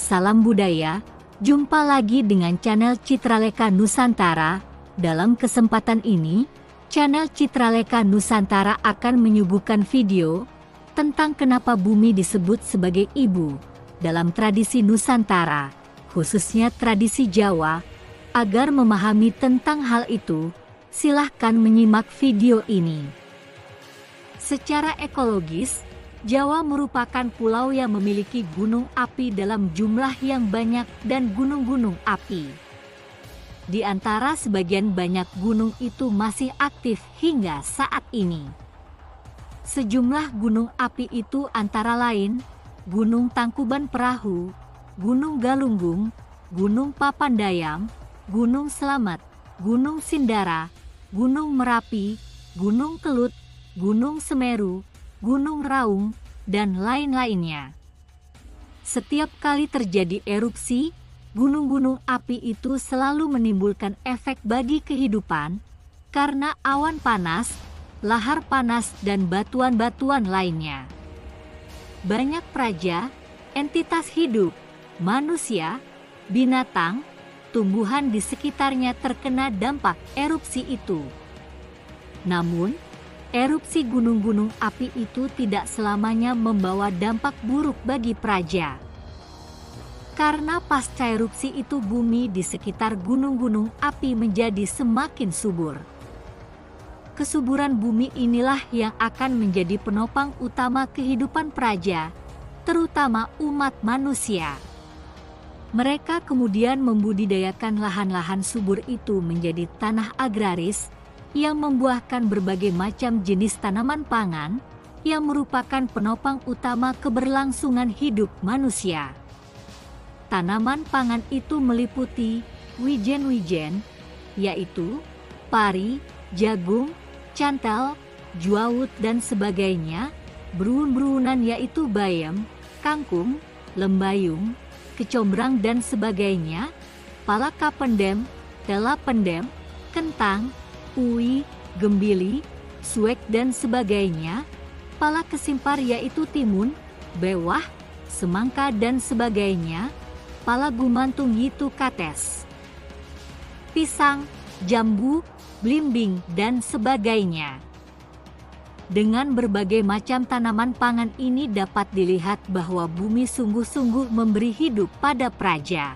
Salam budaya, jumpa lagi dengan channel Citraleka Nusantara. Dalam kesempatan ini, channel Citraleka Nusantara akan menyuguhkan video tentang kenapa bumi disebut sebagai ibu dalam tradisi Nusantara, khususnya tradisi Jawa. Agar memahami tentang hal itu, silahkan menyimak video ini. Secara ekologis, Jawa merupakan pulau yang memiliki gunung api dalam jumlah yang banyak dan gunung-gunung api. Di antara sebagian banyak gunung itu masih aktif hingga saat ini. Sejumlah gunung api itu antara lain Gunung Tangkuban Perahu, Gunung Galunggung, Gunung Papandayang, Gunung Slamet, Gunung Sindara, Gunung Merapi, Gunung Kelut, Gunung Semeru, Gunung Raung, dan lain-lainnya. Setiap kali terjadi erupsi, gunung-gunung api itu selalu menimbulkan efek bagi kehidupan karena awan panas, lahar panas, dan batuan-batuan lainnya. Banyak praja, entitas hidup, manusia, binatang, tumbuhan di sekitarnya terkena dampak erupsi itu. Namun, erupsi gunung-gunung api itu tidak selamanya membawa dampak buruk bagi praja. Karena pasca erupsi itu bumi di sekitar gunung-gunung api menjadi semakin subur. Kesuburan bumi inilah yang akan menjadi penopang utama kehidupan praja, terutama umat manusia. Mereka kemudian membudidayakan lahan-lahan subur itu menjadi tanah agraris, yang membuahkan berbagai macam jenis tanaman pangan yang merupakan penopang utama keberlangsungan hidup manusia. Tanaman pangan itu meliputi wijen-wijen, yaitu pari, jagung, cantel, juawut, dan sebagainya, berun-berunan yaitu bayam, kangkung, lembayung, kecombrang, dan sebagainya, palaka pendem, tela pendem, kentang, uwi, gembili, suek, dan sebagainya, pala kesimpar yaitu timun, bewah, semangka, dan sebagainya, pala gumantung yitu kates, pisang, jambu, blimbing, dan sebagainya. Dengan berbagai macam tanaman pangan ini dapat dilihat bahwa bumi sungguh-sungguh memberi hidup pada praja.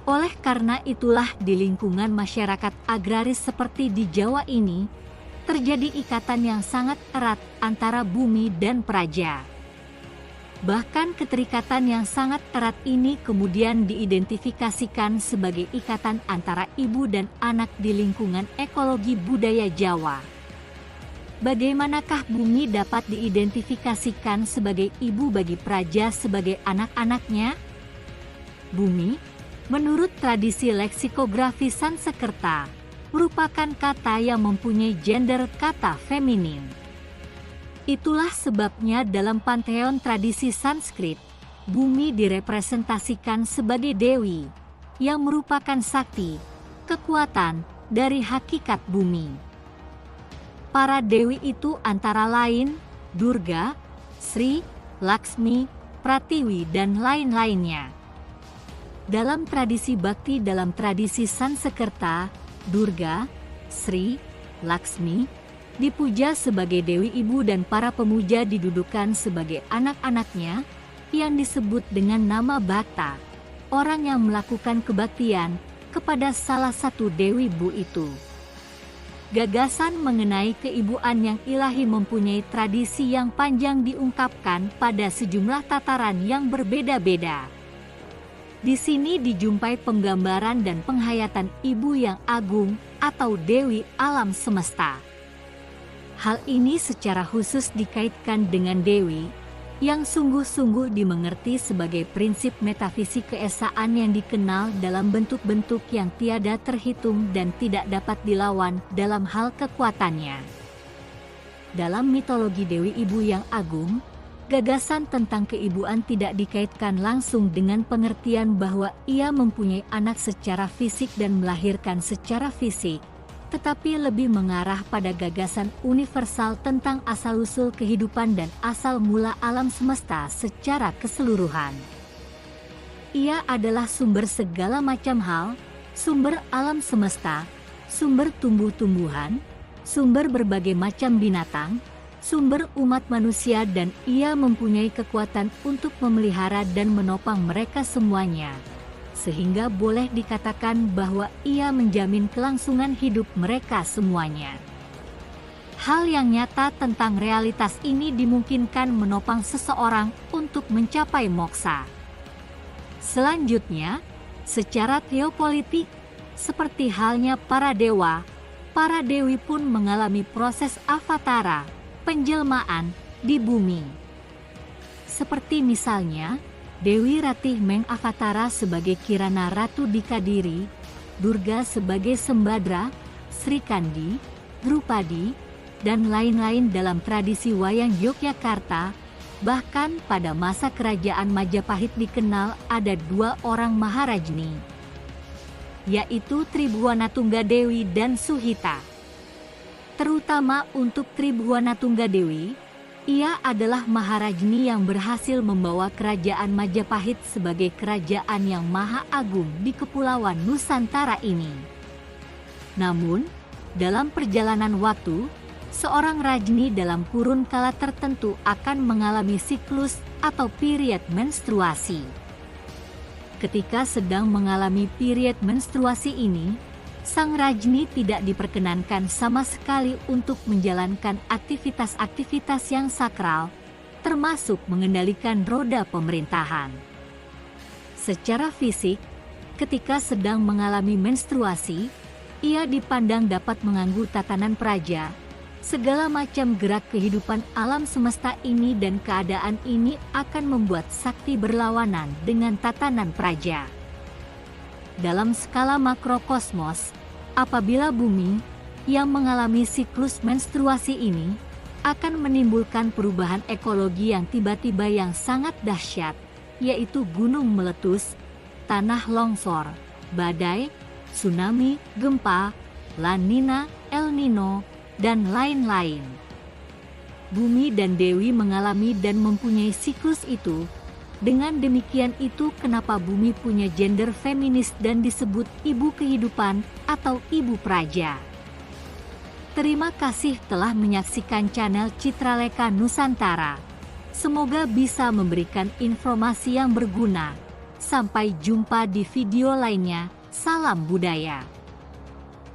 Oleh karena itulah di lingkungan masyarakat agraris seperti di Jawa ini, terjadi ikatan yang sangat erat antara bumi dan praja. Bahkan keterikatan yang sangat erat ini kemudian diidentifikasikan sebagai ikatan antara ibu dan anak di lingkungan ekologi budaya Jawa. Bagaimanakah bumi dapat diidentifikasikan sebagai ibu bagi praja sebagai anak-anaknya? Bumi, menurut tradisi leksikografi Sanskerta, merupakan kata yang mempunyai gender kata feminin. Itulah sebabnya dalam pantheon tradisi Sanskrit, bumi direpresentasikan sebagai dewi, yang merupakan sakti, kekuatan dari hakikat bumi. Para dewi itu antara lain Durga, Sri, Laksmi, Pratiwi, dan lain-lainnya. Dalam tradisi bakti dalam tradisi Sanskerta, Durga, Sri, Laksmi dipuja sebagai dewi ibu dan para pemuja didudukan sebagai anak-anaknya yang disebut dengan nama Bhakta, orang yang melakukan kebaktian kepada salah satu dewi ibu itu. Gagasan mengenai keibuan yang ilahi mempunyai tradisi yang panjang diungkapkan pada sejumlah tataran yang berbeda-beda. Di sini dijumpai penggambaran dan penghayatan ibu yang agung atau dewi alam semesta. Hal ini secara khusus dikaitkan dengan dewi, yang sungguh-sungguh dimengerti sebagai prinsip metafisik keesaan yang dikenal dalam bentuk-bentuk yang tiada terhitung dan tidak dapat dilawan dalam hal kekuatannya. Dalam mitologi Dewi Ibu yang agung, gagasan tentang keibuan tidak dikaitkan langsung dengan pengertian bahwa ia mempunyai anak secara fisik dan melahirkan secara fisik, tetapi lebih mengarah pada gagasan universal tentang asal-usul kehidupan dan asal mula alam semesta secara keseluruhan. Ia adalah sumber segala macam hal, sumber alam semesta, sumber tumbuh-tumbuhan, sumber berbagai macam binatang, sumber umat manusia, dan ia mempunyai kekuatan untuk memelihara dan menopang mereka semuanya. Sehingga boleh dikatakan bahwa ia menjamin kelangsungan hidup mereka semuanya. Hal yang nyata tentang realitas ini dimungkinkan menopang seseorang untuk mencapai moksa. Selanjutnya, secara teopolitik, seperti halnya para dewa, para dewi pun mengalami proses avatara, penjelmaan, di bumi. Seperti misalnya, Dewi Ratih mengavatara sebagai Kirana Ratu di Kadiri, Durga sebagai Sembadra, Sri Kandi, Drupadi, dan lain-lain dalam tradisi wayang Yogyakarta. Bahkan pada masa kerajaan Majapahit dikenal ada 2 orang Maharajni, yaitu Tribhuwana Tunggadewi dan Suhita. Terutama untuk Tribhuwana Tunggadewi, ia adalah Maharajni yang berhasil membawa kerajaan Majapahit sebagai kerajaan yang maha agung di Kepulauan Nusantara ini. Namun, dalam perjalanan waktu, seorang Rajni dalam kurun kala tertentu akan mengalami siklus atau period menstruasi. Ketika sedang mengalami period menstruasi ini, sang Rajni tidak diperkenankan sama sekali untuk menjalankan aktivitas-aktivitas yang sakral, termasuk mengendalikan roda pemerintahan. Secara fisik, ketika sedang mengalami menstruasi, ia dipandang dapat mengganggu tatanan praja. Segala macam gerak kehidupan alam semesta ini dan keadaan ini akan membuat sakti berlawanan dengan tatanan praja. Dalam skala makrokosmos, apabila bumi yang mengalami siklus menstruasi ini akan menimbulkan perubahan ekologi yang tiba-tiba yang sangat dahsyat, yaitu gunung meletus, tanah longsor, badai, tsunami, gempa, La Nina, El Nino, dan lain-lain. Bumi dan Dewi mengalami dan mempunyai siklus itu. Dengan demikian itu kenapa bumi punya gender feminis dan disebut ibu kehidupan atau ibu praja. Terima kasih telah menyaksikan channel Citraleka Nusantara. Semoga bisa memberikan informasi yang berguna. Sampai jumpa di video lainnya. Salam budaya.